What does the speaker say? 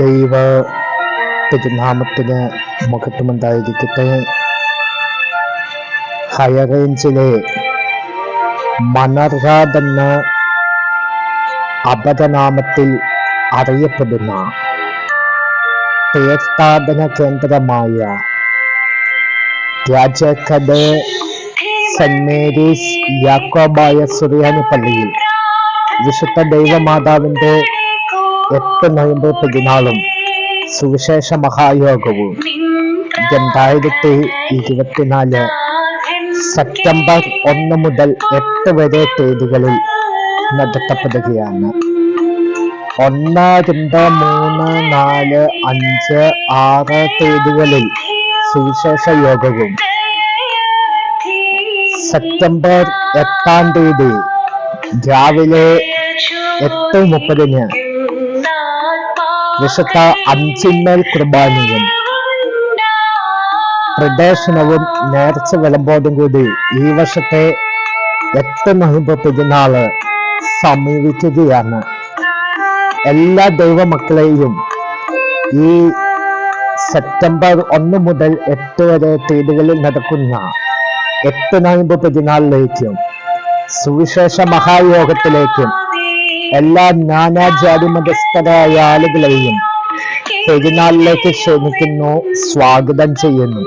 ദൈവ തിരുനാമത്തിന് മഹത്വമുണ്ടായിരിക്കട്ടെ. ഹൈറേഞ്ചിലെ മണർകാട് എന്ന അപരനാമത്തിൽ അറിയപ്പെടുന്ന തീർത്ഥാടന കേന്ദ്രമായ രാജാക്കട് സെന്റ് മേരീസ് യാക്കോബായ സുറിയാനി പള്ളിയിൽ വിശുദ്ധ ദൈവമാതാവിന്റെ 8 നോയമ്പ് പെരുന്നാളും സുവിശേഷ മഹായോഗവും 2024 സെപ്റ്റംബർ 1 മുതൽ 8 വരെ തീയതികളിൽ നടത്തപ്പെടുകയാണ്. 1, 2, 3, 4, 5, 6 തീയതികളിൽ സുവിശേഷ യോഗവും സെപ്റ്റംബർ 8-ാം തീയതി രാവിലെ 8:30 വിശുദ്ധ അഞ്ചിന്മേൽ കുർബാനയും പ്രദർശനവും നേർച്ച വിളമ്പോടും കൂടി ഈ വർഷത്തെ 8 നോയമ്പ് പെരുന്നാള് സമീപിക്കുകയാണ്. എല്ലാ ദൈവമക്കളെയും ഈ സെപ്റ്റംബർ 1 മുതൽ 8 വരെ തീയതികളിൽ നടക്കുന്ന 8 നോയമ്പ് പെരുന്നാളിലേക്കും സുവിശേഷ മഹായോഗത്തിലേക്കും എല്ലാ നാനാജാതി മതസ്ഥരായ ആളുകളെയും പെരുന്നാളിലേക്ക് ക്ഷണിക്കുന്നു, സ്വാഗതം ചെയ്യുന്നു.